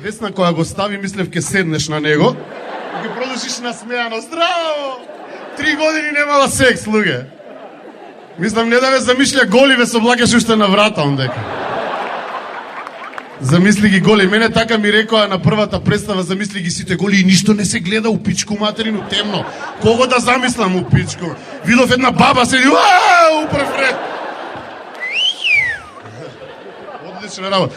Весна која го стави, мислев ке седнеш на него и ги продолжиш насмејано. Здраво! 3 години немала секс, луѓе. Мислам, не да ве замишља голи, ве соблакаш уште на врата, ондека. Замисли ги голи. Мене така ми рекоа на првата представа, замисли ги сите голи и ништо не се гледа у пичку материну, темно. Кого да замислам у пичку? Видов една баба седи, у прв ред. Одлична работа.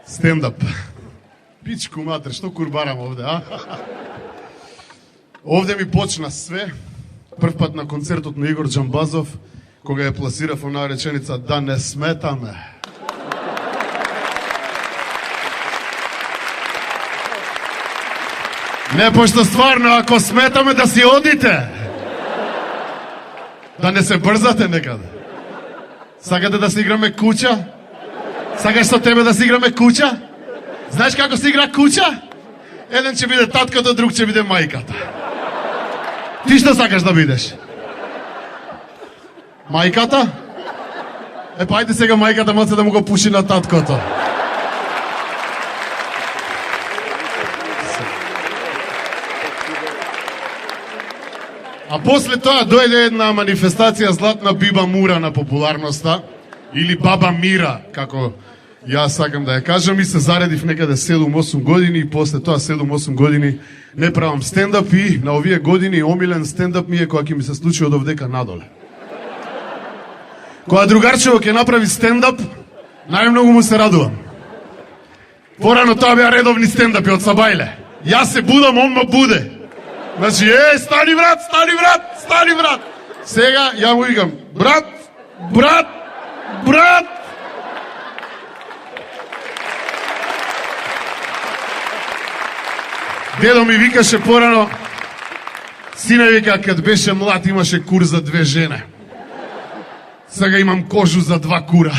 Стендап. Пичку матер, што курбарам овде, а? Овде ми почна све. Прв пат на концертот на Игор Джамбазов, кога ја пласирав онаа реченица да не сметаме. Не, пошто стварно, ако сметаме да си одите, да не се брзате некаде. Сакате да си играме куча? Сакаш со тебе да си играме куча? Знаеш како се игра куча? Еден ќе биде таткото, друг ќе биде мајката. Ти што сакаш да бидеш? Мајката? Па ајде сега мајката моце да му го пуши на таткото. А после тоа дојде една манифестација Златна Биба Мура на популарноста, или Баба Мира, како јас сакам да ја кажам, и се заредив некаде 7-8 години, и после тоа 7-8 години не правам стендап, и на овие години омилен стендап ми е која ќе ми се случи од овдека надоле. Кога другарчево ќе направи стендап, најмногу му се радувам. Порано тоа беа редовни стендапи од Сабајле. Јас се будам, он ма буде. Значи, стани брат, стани брат, стани брат. Сега ја му викам, брат, брат, брат. Дедо ми викаше порано, сине вика, кад беше млад имаше кур за 2 жene. Сега имам кожу за 2 кура.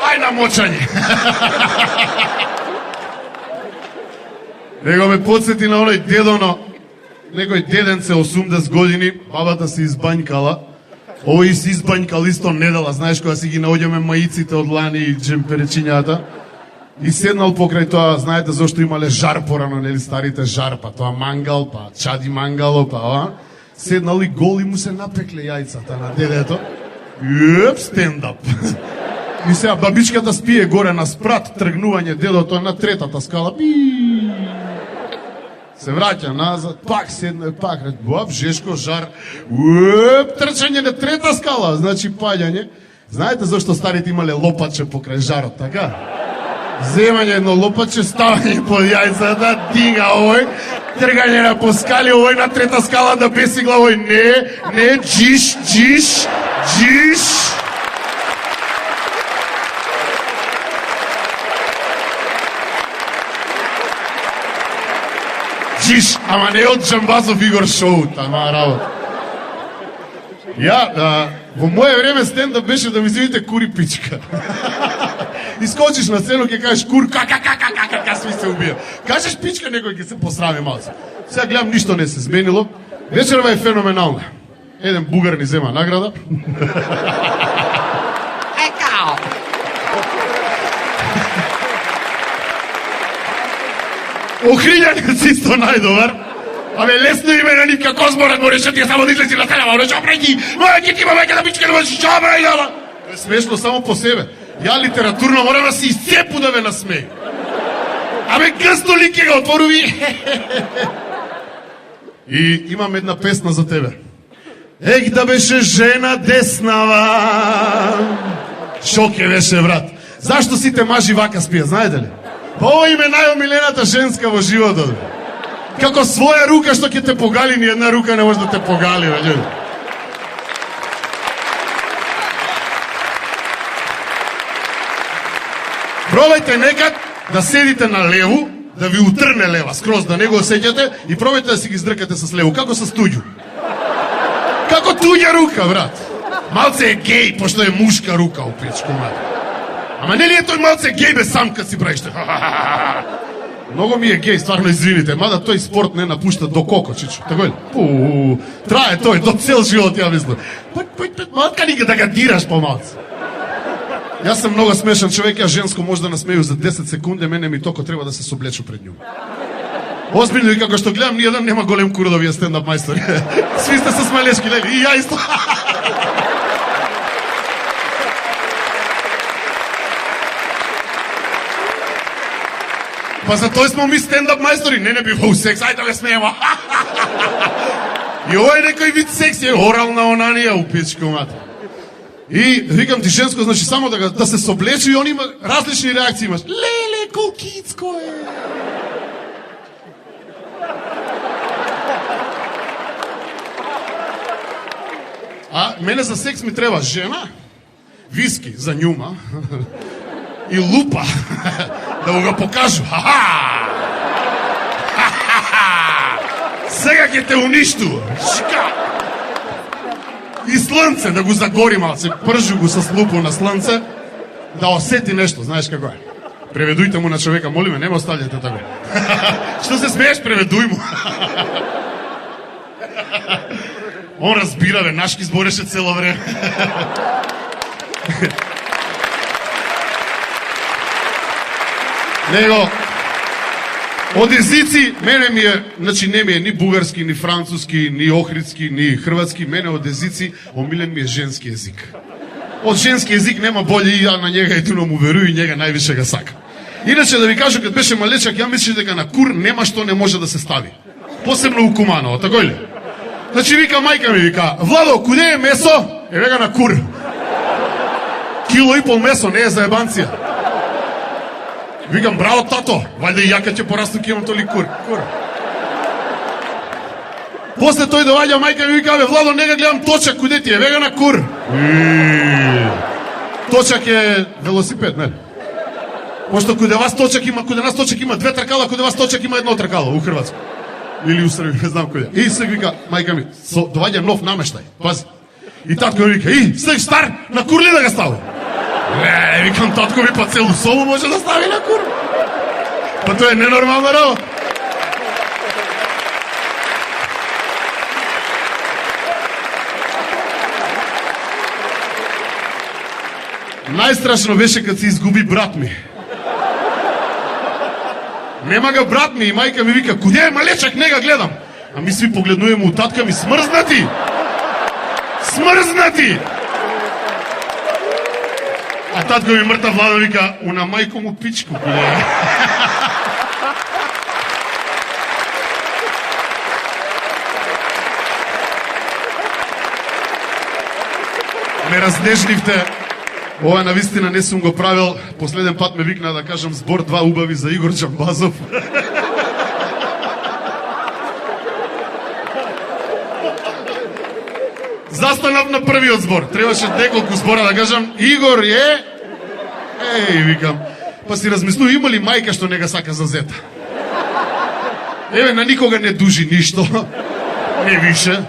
Ај на мочање. Него ме подсети на оној дедоно, некој деденце 80 години, бабата се избањкала. Овој си избањкал исто недела, знаеш, кога си ги наоѓаме маиците од лани и джемперечињата. И седнал покрај тоа, знаете зашто имале жар порано, нели старите жар, па тоа мангал, па чади мангало, па ова. Седнал и гол и му се напекле јајцата на дедето. Стендап. И сега бабичката спие горе на спрат, тргнување, дедото на 3-та скала. Се враќа назад, пак седне, пак баб, жешко, жар. Трчање на 3-та скала, значи паѓање. Знаете зашто старите имале лопаче покрај жарот, така? Земање едно лопаче, ставање под јајцата, дига овој, тргање на по скали, овој на 3-та скала да бесигла, овој не, джиш, джиш, джиш. Джиш, ама не од Джамбазов Игор шоу, тама работа. Ја, во моје време стендап беше да ми зивите кури пичка. Искочиш на сцену, ќе кажеш кур, ка, сви се убија. Кажеш пичка, некој ќе се посрами малце. Сега гледам, ништо не се зменило. Вечерва е феноменална. Еден бугар ни зема награда. Екао! Охрињанец исто најдобар. Абе, лесно име на Нивка Козморат, мореш да ти само да излези на сцена, мореш опреќи, мојке ти мамајка да пичка, да можеш опреќи, смешно само по себе. Ја литературно морам да се изцепу да ве насмеј. Абе, гъсто ли ке го отворуви? И имам една песна за тебе. Ех, да беше жена деснава. Шо ке беше, брат? Зашто сите мажи вака спија, знаете ли? Па ова им е најомилената женска во животот. Како своја рука што ќе те погали, ни една рука не може да те погали, бе. Пробајте некад да седите на леву, да ви утрне лева, скроз да не го осеќате и пробајте да си ги здркате с леву, како с туѓу. Како туѓа рука, брат. Малце е геј, пошто е мушка рука у пичку, мат. Ама нели е тој малце геј бе сам кад си правиш? Многу ми е гей, стварно извините, мада тој спорт не напушта до коко, чичо. Така ли? Трае тој до цел живот, ја мислам. Матка ни да га дираш помалце. Јас сум многу смешан човек, ја женско може да насмеju за 10 секунди, мене ми токо треба да се соблечу пред њу. Озбилно, и како што гледам, ниједан нема голем кур да вие стендап мајстори. Сви сте со смалечки, лели, и ја исто. Па за тој смо ми стендап мајстори, не би во секс, ајде да ме смееме. И ова е некој вид секс, е орална онанија у пичко мата. И викам ти женско, значи само да се соблече и он има различни реакции имаш. Леле, колкицко е. А мене за секс ми треба жена, виски за њума и лупа да го покажу. Сега ќе те уништува. И слънце да го загори малце, пржу го с лупо на слънце, да осети нешто, знаеш како е. Преведујте му на човека, молиме, не ме оставljате така. Што се смееш, преведуј му. Он разбира, бе, нашки збореше цело време. Него, од езици, мене ми е, значи не ми е ни бугарски, ни француски, ни охридски, ни хрватски, мене од езици, омилен ми е женски език. Од женски език нема болje и ја на njega едино му веруј и njega највише ga сака. Иначе да ви кажу, кад беше малечак, ја мислиш дека на кур нема што не може да се стави. Посебно у Куманово, тако ли? Значи вика мајка ми, вика, Владо, куде е месо? Е вега на кур. Кило и пол месо, не е за ебанција. Викам, браво, тато, вајде и јака ќе порасту ке имам толи кур. После тој доаѓа мајка ми вика, бе, Владо, нега гледам точак, куде ти е, вега на кур. Точак е велосипед, нели? Пошто куде вас точак има, куде нас точак има две тркала, куде вас точак има едно тркало, у Хрватска. Или у Србија, не знам куде. И сега вика, мајка ми, доаѓа нов намештај, пази. И татко ми вика, сега стар, на кур ли да ga стави? Не, викам, татко ми па целу собу може да стави на кур. Па тоа е ненормална работа. Најстрашно беше кад се изгуби брат ми. Нема ga брат ми и мајка ми вика, куде е малечак, не ga гледам. А ми сви погледнуваме у татка ми, смрзнати! Смрзнати! А татко ми мртав Владо вика, уна мајко му пичку, куде е. Ме разнежливте. Ова навистина не сум го правил. Последен пат ме викна да кажам збор два убави за Игор Джамбазов. Застанав на првиот збор. Требаше неколку збора да кажам. Игор е... Еј, викам. Па си размислува, има ли мајка што не га сака за зета? Еве, на никога не дужи ништо. Не више.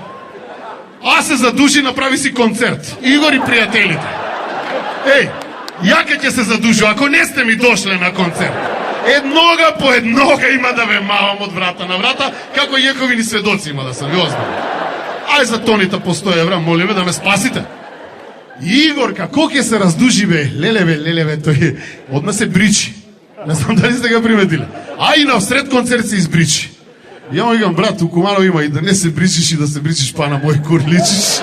А се задужи, направи си концерт. Игор и пријателите. Еј, јака ќе се задужу, ако не сте ми дошле на концерт. Еднога по еднога има да ве мавам од врата на врата, како јековини сведоци има да се ви озбавам. Ај за тоните по 100 евра, молиме да ме спасите. Игор, како ќе се раздужи, бе? Леле, тој одма се бричи. Не знам дали сте го приметиле. А и на всред концерт се избричи. Ја му викам, брат, у Куманово има и да не се бричиш и да се бричиш, па на мој кур личиш.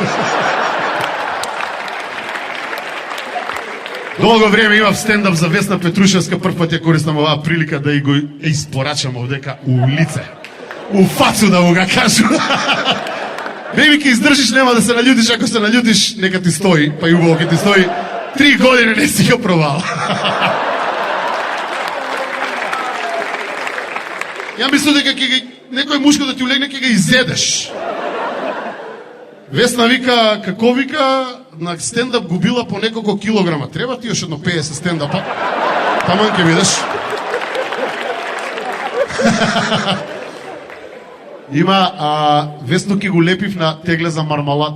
Долго време имав стендап за Весна Петрушевска, прв пат ја користам оваа прилика да и го испорачам овдека у лице. У фацу да му га кажу. Беби, ке издржиш, нема да се наљутиш, ако се наљутиш, нека ти стои, па и убаво ке ти стои. 3 години не си го провал. Ја мислам дека некој мушко да ти улегне, ке га изедеш. Весна вика, како вика, на стендап губила по неколку килограма. Треба ти još едно 50 стендапа. Таман ке видиш. Има, Весно ке го лепив на тегле за мармалад.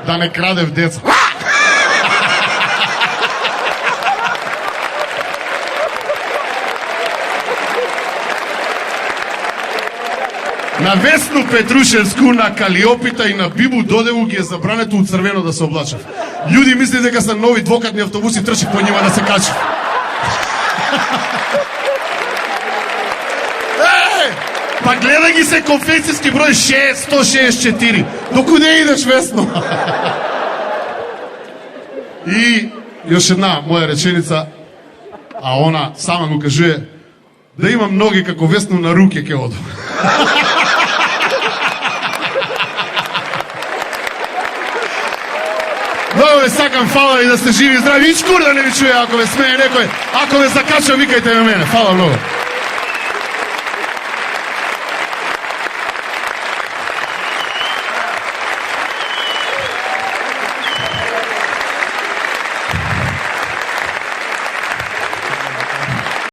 Да не крадев деца. На Весну Петрушевску, на Калиопита и на Бибу Додеву ги е забрането од црвено да се облачав. Луѓе мислат дека се нови двокатни автобуси, трчат по нима да се качат. Па гледај ги се конфекцијски број 164. Докуде идеш, Весно? И још една моја реченица, а она сама го кажува, да имам ноги како Весно на руке ке одам. Много ве сакам, фала и да сте живи и здрави. И чкур да не ви чуе ако ве смее некој. Ако ве закача, викајте на мене. Фала много.